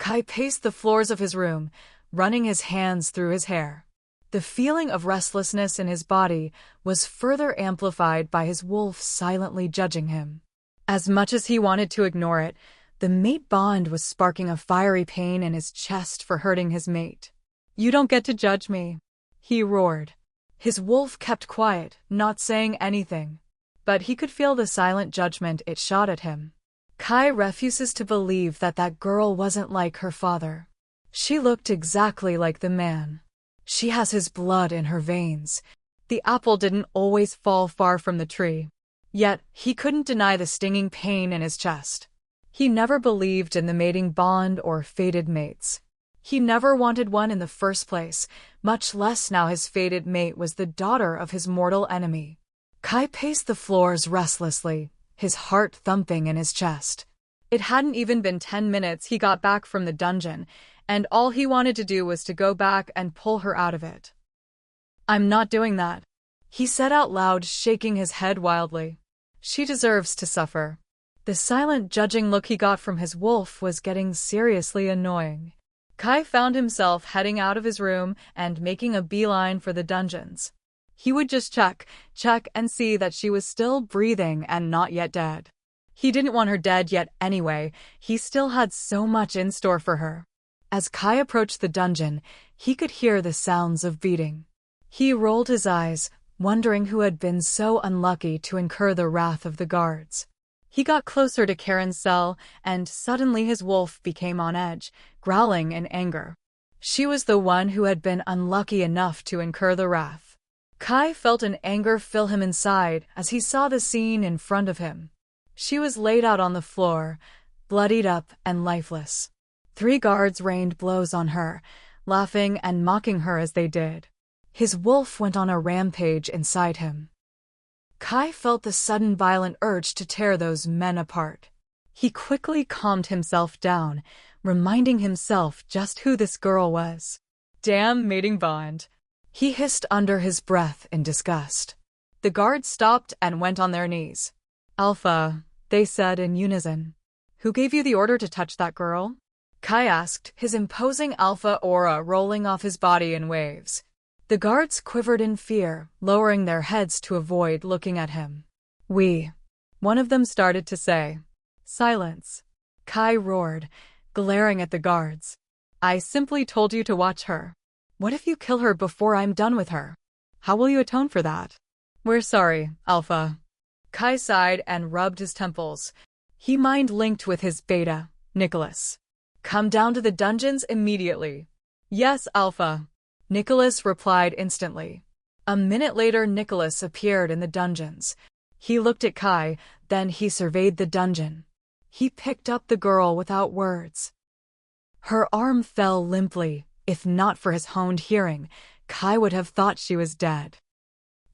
Kai paced the floors of his room, running his hands through his hair. The feeling of restlessness in his body was further amplified by his wolf silently judging him. As much as he wanted to ignore it, the mate bond was sparking a fiery pain in his chest for hurting his mate. "You don't get to judge me," he roared. His wolf kept quiet, not saying anything, but he could feel the silent judgment it shot at him. Kai refuses to believe that that girl wasn't like her father. She looked exactly like the man. She has his blood in her veins. The apple didn't always fall far from the tree. Yet, he couldn't deny the stinging pain in his chest. He never believed in the mating bond or fated mates. He never wanted one in the first place, much less now his fated mate was the daughter of his mortal enemy. Kai paced the floors restlessly, his heart thumping in his chest. It hadn't even been 10 minutes he got back from the dungeon, and all he wanted to do was to go back and pull her out of it. "I'm not doing that," he said out loud, shaking his head wildly. "She deserves to suffer." The silent, judging look he got from his wolf was getting seriously annoying. Kai found himself heading out of his room and making a beeline for the dungeons. He would just check and see that she was still breathing and not yet dead. He didn't want her dead yet anyway, he still had so much in store for her. As Kai approached the dungeon, he could hear the sounds of beating. He rolled his eyes, wondering who had been so unlucky to incur the wrath of the guards. He got closer to Karen's cell, and suddenly his wolf became on edge, growling in anger. She was the one who had been unlucky enough to incur the wrath. Kai felt an anger fill him inside as he saw the scene in front of him. She was laid out on the floor, bloodied up and lifeless. 3 guards rained blows on her, laughing and mocking her as they did. His wolf went on a rampage inside him. Kai felt the sudden violent urge to tear those men apart. He quickly calmed himself down, reminding himself just who this girl was. "Damn mating bond," he hissed under his breath in disgust. The guards stopped and went on their knees. "Alpha," they said in unison. "Who gave you the order to touch that girl?" Kai asked, his imposing alpha aura rolling off his body in waves. The guards quivered in fear, lowering their heads to avoid looking at him. "We," one of them started to say. "Silence," Kai roared, glaring at the guards. "I simply told you to watch her. What if you kill her before I'm done with her? How will you atone for that?" "We're sorry, Alpha." Kai sighed and rubbed his temples. He mind-linked with his beta, Nicholas. "Come down to the dungeons immediately." "Yes, Alpha," Nicholas replied instantly. A minute later, Nicholas appeared in the dungeons. He looked at Kai, then he surveyed the dungeon. He picked up the girl without words. Her arm fell limply. If not for his honed hearing, Kai would have thought she was dead.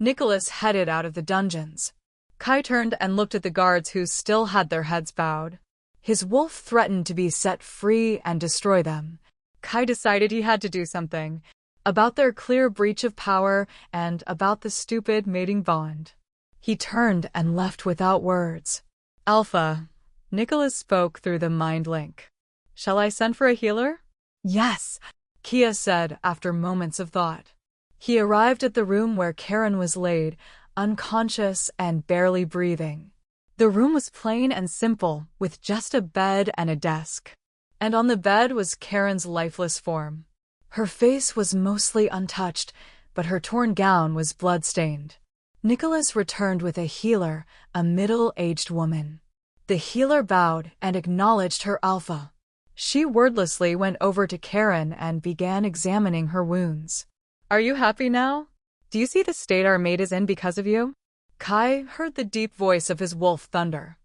Nicholas headed out of the dungeons. Kai turned and looked at the guards who still had their heads bowed. His wolf threatened to be set free and destroy them. Kai decided he had to do something about their clear breach of power and about the stupid mating bond. He turned and left without words. "Alpha," Nicholas spoke through the mind link. "Shall I send for a healer?" "Yes," Kia said after moments of thought. He arrived at the room where Karen was laid, unconscious and barely breathing. The room was plain and simple, with just a bed and a desk. And on the bed was Karen's lifeless form. Her face was mostly untouched, but her torn gown was blood-stained. Nicholas returned with a healer, a middle-aged woman. The healer bowed and acknowledged her alpha. She wordlessly went over to Karen and began examining her wounds. "Are you happy now? Do you see the state our mate is in because of you?" Kai heard the deep voice of his wolf thunder.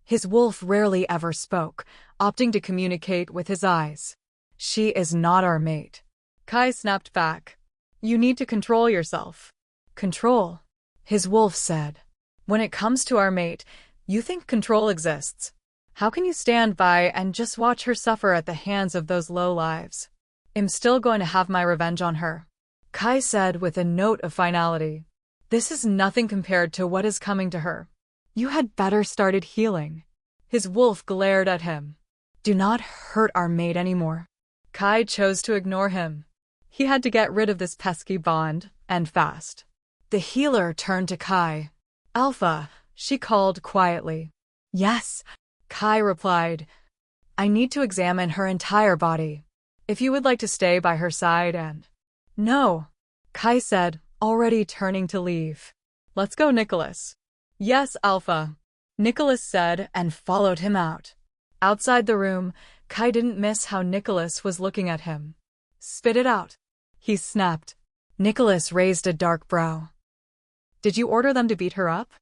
His wolf rarely ever spoke, opting to communicate with his eyes. "She is not our mate." Kai snapped back. "You need to control yourself." "Control," his wolf said. "When it comes to our mate, you think control exists. How can you stand by and just watch her suffer at the hands of those lowlives?" "I'm still going to have my revenge on her," Kai said with a note of finality. "This is nothing compared to what is coming to her. You had better started healing." His wolf glared at him. Do not hurt our maid anymore. Kai chose to ignore him. He had to get rid of this pesky bond, and fast. The healer turned to Kai. Alpha, she called quietly. Yes, Kai replied. I need to examine her entire body. If you would like to stay by her side and… No, Kai said, already turning to leave. Let's go, Nicholas. Yes, Alpha, Nicholas said and followed him out. Outside the room, Kai didn't miss how Nicholas was looking at him. Spit it out, he snapped. Nicholas raised a dark brow. Did you order them to beat her up?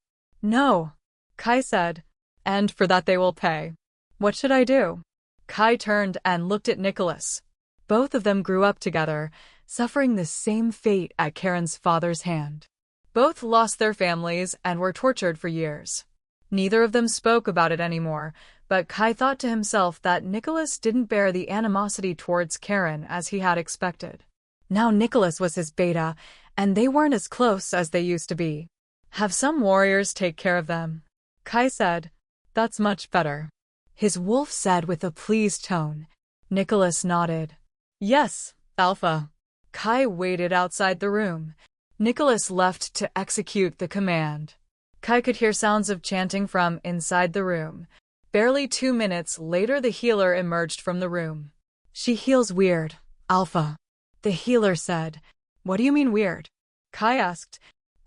No, Kai said, and for that they will pay. What should I do? Kai turned and looked at Nicholas. Both of them grew up together, suffering the same fate at Karen's father's hand. Both lost their families and were tortured for years. Neither of them spoke about it anymore, but Kai thought to himself that Nicholas didn't bear the animosity towards Karen as he had expected. Now Nicholas was his beta, and they weren't as close as they used to be. Have some warriors take care of them, Kai said. That's much better. His wolf said with a pleased tone. Nicholas nodded. Yes, Alpha. Kai waited outside the room. Nicholas left to execute the command. Kai could hear sounds of chanting from inside the room. Barely 2 minutes later, the healer emerged from the room. She heals weird, Alpha. The healer said. What do you mean weird? Kai asked.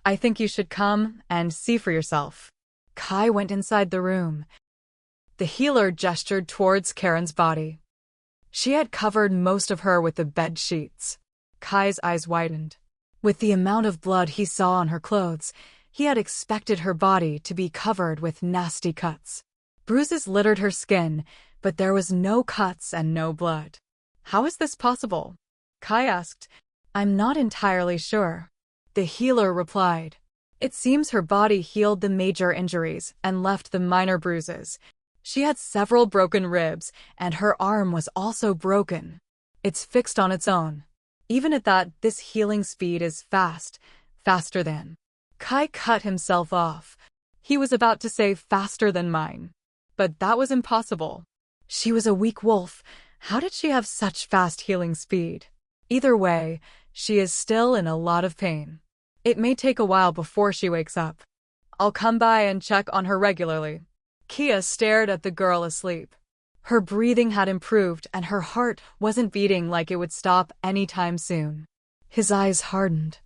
I think you should come and see for yourself. Kai went inside the room. The healer gestured towards Karen's body. She had covered most of her with the bed sheets. Kai's eyes widened. With the amount of blood he saw on her clothes, he had expected her body to be covered with nasty cuts. Bruises littered her skin, but there was no cuts and no blood. How is this possible? Kai asked. I'm not entirely sure. The healer replied. It seems her body healed the major injuries and left the minor bruises. She had several broken ribs, and her arm was also broken. It's fixed on its own. Even at that, this healing speed is faster than… Kai cut himself off. He was about to say faster than mine. But that was impossible. She was a weak wolf. How did she have such fast healing speed? Either way, she is still in a lot of pain. It may take a while before she wakes up. I'll come by and check on her regularly. Kia stared at the girl asleep. Her breathing had improved and her heart wasn't beating like it would stop anytime soon. His eyes hardened.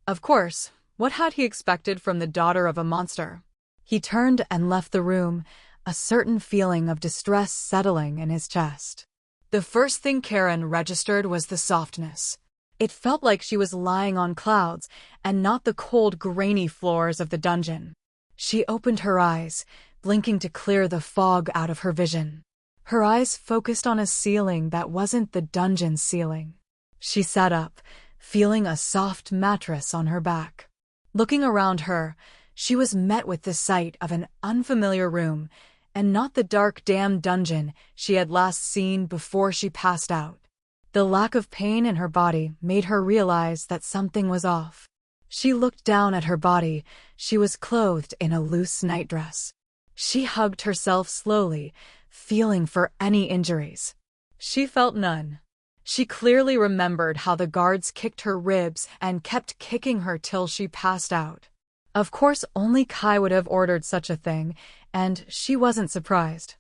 Of course, what had he expected from the daughter of a monster? He turned and left the room, a certain feeling of distress settling in his chest. The first thing Karen registered was the softness. It felt like she was lying on clouds and not the cold, grainy floors of the dungeon. She opened her eyes, blinking to clear the fog out of her vision. Her eyes focused on a ceiling that wasn't the dungeon ceiling. She sat up, feeling a soft mattress on her back. Looking around her, she was met with the sight of an unfamiliar room, and not the dark, damp dungeon she had last seen before she passed out. The lack of pain in her body made her realize that something was off. She looked down at her body. She was clothed in a loose nightdress. She hugged herself slowly, feeling for any injuries. She felt none. She clearly remembered how the guards kicked her ribs and kept kicking her till she passed out. Of course, only Kai would have ordered such a thing, and she wasn't surprised.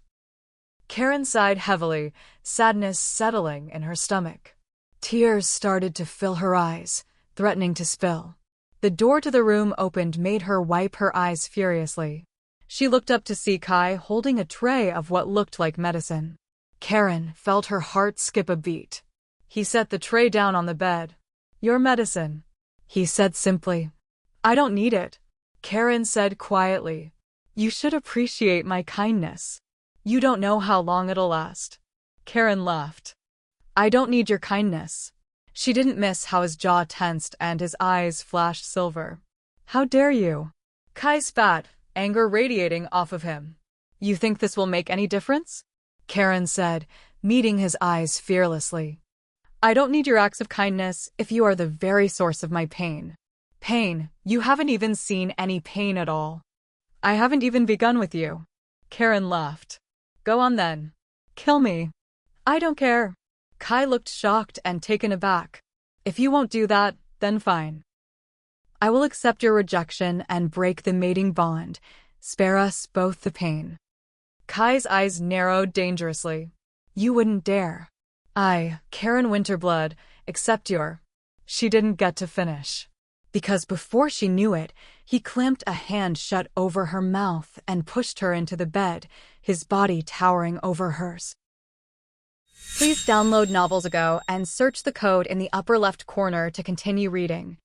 Karen sighed heavily, sadness settling in her stomach. Tears started to fill her eyes, threatening to spill. The door to the room opened made her wipe her eyes furiously. She looked up to see Kai holding a tray of what looked like medicine. Karen felt her heart skip a beat. He set the tray down on the bed. Your medicine, he said simply. I don't need it, Karen said quietly. You should appreciate my kindness. You don't know how long it'll last. Karen laughed. I don't need your kindness. She didn't miss how his jaw tensed and his eyes flashed silver. How dare you? Kai spat, anger radiating off of him. You think this will make any difference? Karen said, meeting his eyes fearlessly. I don't need your acts of kindness if you are the very source of my pain. Pain, you haven't even seen any pain at all. I haven't even begun with you. Karen laughed. Go on then. Kill me. I don't care. Kai looked shocked and taken aback. If you won't do that, then fine. I will accept your rejection and break the mating bond. Spare us both the pain. Kai's eyes narrowed dangerously. You wouldn't dare. I, Karen Winterblood, accept your... She didn't get to finish. Because before she knew it, he clamped a hand shut over her mouth and pushed her into the bed, his body towering over hers. Please download Novels Ago and search the code in the upper left corner to continue reading.